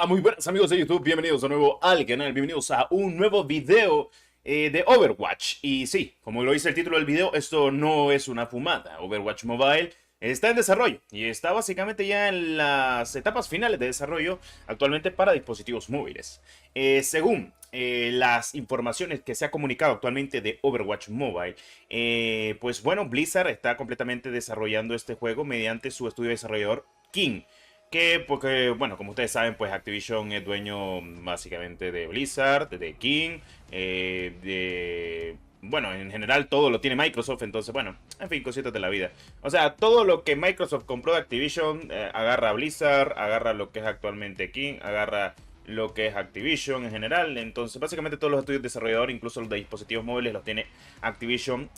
Muy buenas amigos de YouTube, bienvenidos de nuevo al canal, bienvenidos a un nuevo video de Overwatch. Y sí, como lo dice el título del video, esto no es una fumada. Overwatch Mobile está en desarrollo y está básicamente ya en las etapas finales de desarrollo actualmente para dispositivos móviles. Según las informaciones que se ha comunicado actualmente de Overwatch Mobile, pues bueno, Blizzard está completamente desarrollando este juego mediante su estudio desarrollador King. Que porque, bueno, como ustedes saben, pues Activision es dueño básicamente de Blizzard, de King, bueno, en general todo lo tiene Microsoft, entonces, bueno, en fin, cositas de la vida. O sea, todo lo que Microsoft compró de Activision, agarra a Blizzard, agarra lo que es actualmente King, agarra lo que es Activision en general. Entonces, básicamente todos los estudios de desarrollador, incluso los de dispositivos móviles, los tiene Activision.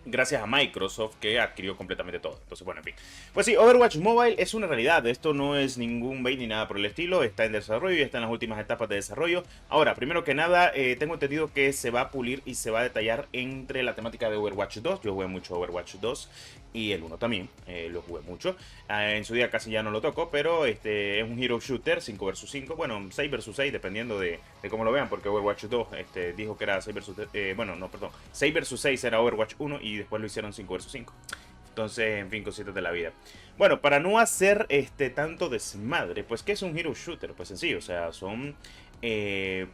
Gracias a Microsoft que adquirió completamente todo. Entonces, bueno, en fin. Pues sí, Overwatch Mobile es una realidad. Esto no es ningún bait ni nada por el estilo. Está en desarrollo y está en las últimas etapas de desarrollo. Ahora, primero que nada, tengo entendido que se va a pulir y se va a detallar entre la temática de Overwatch 2. Yo jugué mucho Overwatch 2 y el 1 también. Lo jugué mucho. En su día casi ya no lo toco, pero es un hero shooter 5 vs 5. Bueno, 6 vs 6, dependiendo de cómo lo vean, porque Overwatch 2 dijo que era 6 vs... bueno, no, perdón. 6 vs 6 era Overwatch 1 y después lo hicieron 5 vs 5. Entonces, en fin, cositas de la vida. Bueno, para no hacer tanto desmadre, pues, ¿qué es un hero shooter? Pues sencillo, o sea, son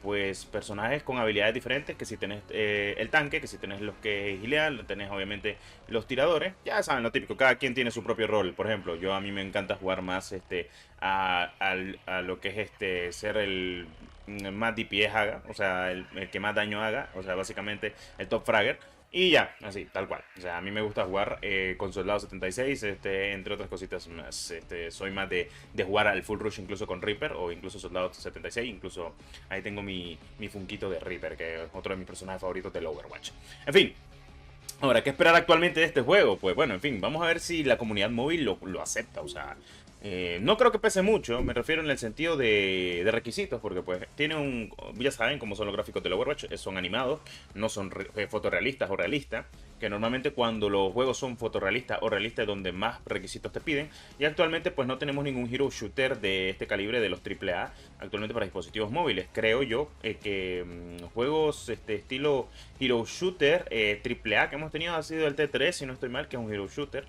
pues personajes con habilidades diferentes, que si tenés el tanque, que si tenés los que gilean, tenés obviamente los tiradores, ya saben lo típico, cada quien tiene su propio rol. Por ejemplo, yo a mí me encanta jugar más a lo que es ser el más DPS haga, o sea, el que más daño haga, o sea, básicamente el top fragger. Y ya, así, tal cual. O sea, a mí me gusta jugar con Soldado 76, entre otras cositas más. Soy más de jugar al Full Rush incluso con Reaper o incluso Soldado 76. Incluso ahí tengo mi funquito de Reaper, que es otro de mis personajes favoritos del Overwatch. En fin, ahora, ¿qué esperar actualmente de este juego? Pues bueno, en fin, vamos a ver si la comunidad móvil lo acepta. O sea, no creo que pese mucho, me refiero en el sentido de requisitos, porque pues tiene ya saben cómo son los gráficos del Overwatch, son animados, no son fotorrealistas o realistas, que normalmente cuando los juegos son fotorrealistas o realistas es donde más requisitos te piden, y actualmente pues no tenemos ningún hero shooter de este calibre de los AAA actualmente para dispositivos móviles. Creo yo que juegos estilo hero shooter AAA que hemos tenido ha sido el T3, si no estoy mal, que es un hero shooter.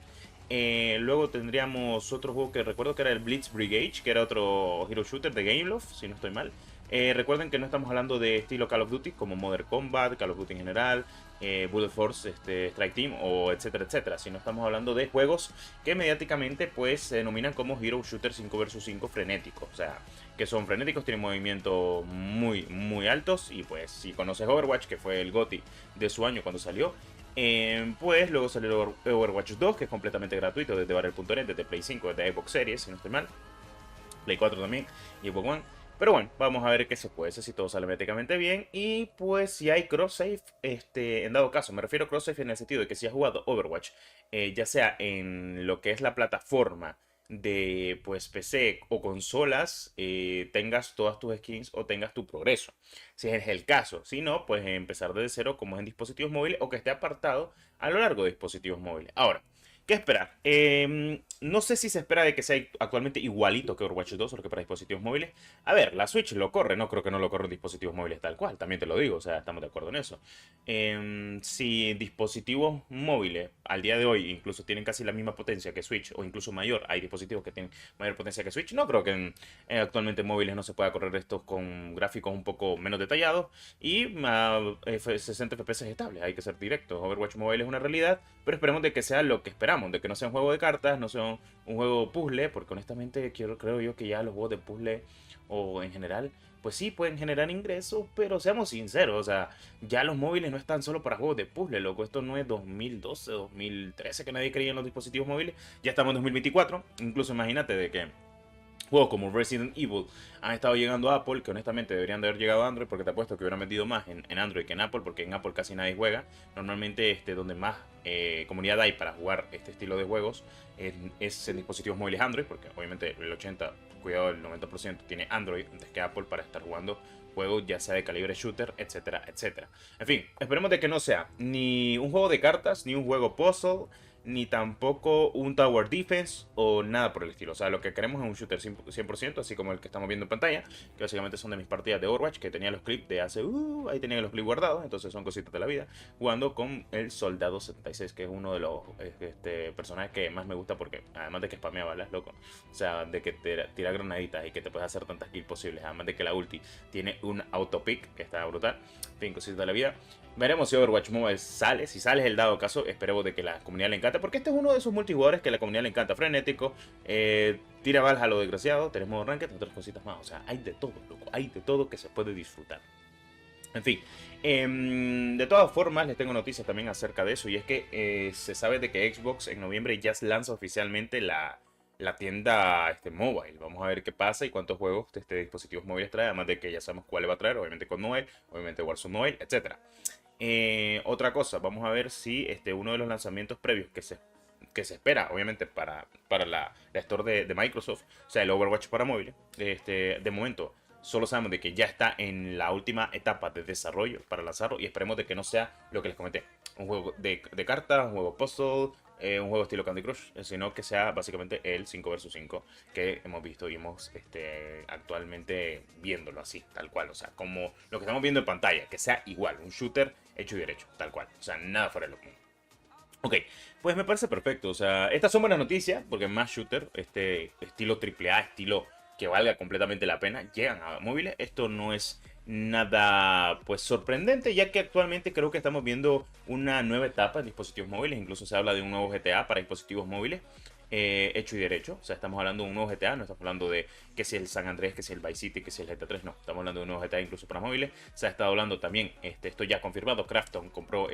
Luego tendríamos otro juego que recuerdo que era el Blitz Brigade, que era otro hero shooter de Gameloft, si no estoy mal. Recuerden que no estamos hablando de estilo Call of Duty como Modern Combat, Call of Duty en general, Bullet Force, Strike Team o etcétera, etcétera. Sino estamos hablando de juegos que mediáticamente pues se denominan como Hero Shooter 5 vs 5 frenéticos. O sea, que son frenéticos, tienen movimientos muy, muy altos. Y pues si conoces Overwatch, que fue el GOTY de su año cuando salió, pues luego salió Overwatch 2, que es completamente gratuito desde Battle.net, desde Play 5, desde Xbox Series, si no estoy mal. Play 4 también y Xbox One. Pero bueno, vamos a ver qué se puede hacer si todo sale prácticamente bien. Y pues si hay cross-save, en dado caso, me refiero a cross-save en el sentido de que si has jugado Overwatch, ya sea en lo que es la plataforma de pues PC o consolas, tengas todas tus skins o tengas tu progreso. Si es el caso, si no, pues empezar desde cero como es en dispositivos móviles o que esté apartado a lo largo de dispositivos móviles. Ahora, ¿qué esperar? No sé si se espera de que sea actualmente igualito que Overwatch 2 o que para dispositivos móviles. A ver, la Switch lo corre, no creo que no lo corra en dispositivos móviles tal cual, también te lo digo, o sea, estamos de acuerdo en eso. Si dispositivos móviles al día de hoy incluso tienen casi la misma potencia que Switch o incluso mayor, hay dispositivos que tienen mayor potencia que Switch, no creo que actualmente en móviles no se pueda correr estos con gráficos un poco menos detallados y 60 FPS estables, hay que ser directos. Overwatch Mobile es una realidad, pero esperemos de que sea lo que esperamos, de que no sea un juego de cartas, no sea un juego puzzle, porque honestamente creo yo que ya los juegos de puzzle o en general, pues sí pueden generar ingresos, pero seamos sinceros, o sea, ya los móviles no están solo para juegos de puzzle, loco, esto no es 2012, 2013 que nadie creía en los dispositivos móviles, ya estamos en 2024, incluso imagínate de que juegos como Resident Evil han estado llegando a Apple, que honestamente deberían de haber llegado a Android, porque te apuesto que hubieran vendido más en Android que en Apple, porque en Apple casi nadie juega. Normalmente donde más comunidad hay para jugar este estilo de juegos es en dispositivos móviles Android, porque obviamente el 80, cuidado, el 90% tiene Android antes que Apple para estar jugando juegos ya sea de calibre shooter, etcétera, etcétera. En fin, esperemos de que no sea ni un juego de cartas, ni un juego puzzle, ni tampoco un Tower Defense o nada por el estilo. O sea, lo que queremos es un shooter 100%, así como el que estamos viendo en pantalla, que básicamente son de mis partidas de Overwatch, que tenía los clips de hace... ahí tenía los clips guardados, entonces son cositas de la vida, jugando con el Soldado 76, que es uno de los personajes que más me gusta porque, además de que spamea balas, loco, o sea, de que te tira granaditas y que te puedes hacer tantas kills posibles, además de que la ulti tiene un autopick, que está brutal, en fin, cositas de la vida. Veremos si Overwatch Mobile sale. Si sale es el dado caso, esperemos de que la comunidad le encante. Porque este es uno de esos multijugadores que a la comunidad le encanta. Frenético, tira balas a lo desgraciado. Tenemos ranked, otras cositas más. O sea, hay de todo, loco. Hay de todo que se puede disfrutar. En fin, de todas formas les tengo noticias también acerca de eso. Y es que se sabe de que Xbox en noviembre ya lanza oficialmente la tienda mobile. Vamos a ver qué pasa y cuántos juegos de dispositivos móviles trae. Además de que ya sabemos cuál va a traer. Obviamente con Mobile, obviamente Warzone Mobile, etc. Otra cosa, vamos a ver si uno de los lanzamientos previos que se espera, obviamente, para la Store de Microsoft, o sea, el Overwatch para móviles, de momento, solo sabemos de que ya está en la última etapa de desarrollo para lanzarlo y esperemos de que no sea lo que les comenté, un juego de cartas, un juego puzzle, un juego estilo Candy Crush, sino que sea básicamente el 5 vs 5 que hemos visto y hemos actualmente viéndolo así, tal cual, o sea, como lo que estamos viendo en pantalla, que sea igual, un shooter hecho y derecho, tal cual, o sea, nada fuera de lo común. Ok, pues me parece perfecto, o sea, estas son buenas noticias, porque más shooter, estilo AAA, estilo que valga completamente la pena, llegan a móviles. Esto no es nada pues sorprendente, ya que actualmente creo que estamos viendo una nueva etapa en dispositivos móviles. Incluso se habla de un nuevo GTA para dispositivos móviles, hecho y derecho. O sea, estamos hablando de un nuevo GTA, no estamos hablando de que si el San Andrés, que si el Vice City, que si el GTA 3, no, estamos hablando de un nuevo GTA incluso para móviles. Se ha estado hablando también, esto ya confirmado, Krafton compró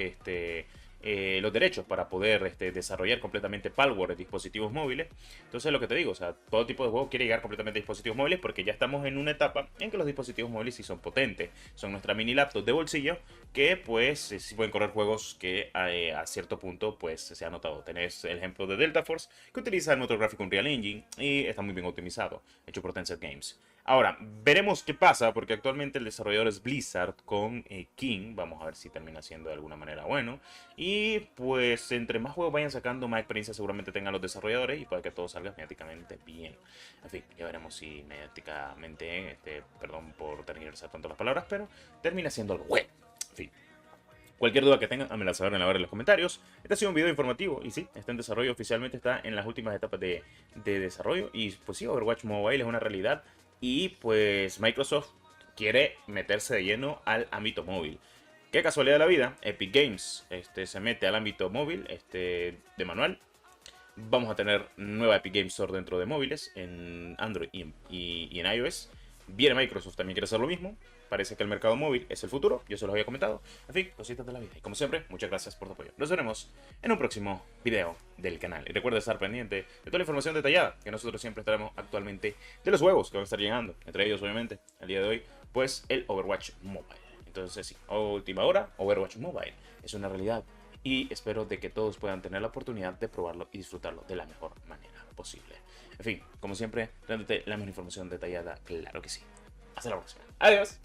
los derechos para poder desarrollar completamente Palworld en dispositivos móviles. Entonces, lo que te digo, o sea, todo tipo de juego quiere llegar completamente a dispositivos móviles porque ya estamos en una etapa en que los dispositivos móviles sí son potentes. Son nuestra mini laptop de bolsillo que pues sí pueden correr juegos que a cierto punto pues se ha notado. Tenés el ejemplo de Delta Force, que utiliza el motor gráfico Unreal Engine y está muy bien optimizado, hecho por Tencent Games. Ahora, veremos qué pasa, porque actualmente el desarrollador es Blizzard con King. Vamos a ver si termina siendo de alguna manera bueno. Y pues entre más juegos vayan sacando, más experiencia seguramente tengan los desarrolladores y puede que todo salga mediáticamente bien. En fin, ya veremos si mediáticamente, perdón por tergiversar tanto las palabras, pero termina siendo algo bueno. En fin. Cualquier duda que tengan, házmela saber en la barra de los comentarios. Este ha sido un video informativo y sí, está en desarrollo oficialmente, está en las últimas etapas de desarrollo. Y pues sí, Overwatch Mobile es una realidad. Y pues Microsoft quiere meterse de lleno al ámbito móvil. Qué casualidad de la vida, Epic Games se mete al ámbito móvil de manual. Vamos a tener nueva Epic Games Store dentro de móviles, en Android y en iOS. Viene Microsoft, también quiere hacer lo mismo. Parece que el mercado móvil es el futuro, yo se los había comentado. En fin, cositas de la vida. Y como siempre, muchas gracias por tu apoyo. Nos veremos en un próximo video del canal. Y recuerda estar pendiente de toda la información detallada que nosotros siempre estaremos actualmente de los juegos que van a estar llegando. Entre ellos, obviamente, el día de hoy, pues el Overwatch Mobile. Entonces sí, última hora, Overwatch Mobile es una realidad. Y espero de que todos puedan tener la oportunidad de probarlo y disfrutarlo de la mejor manera posible. En fin, como siempre, dándote la mejor información detallada, claro que sí. Hasta la próxima. Adiós.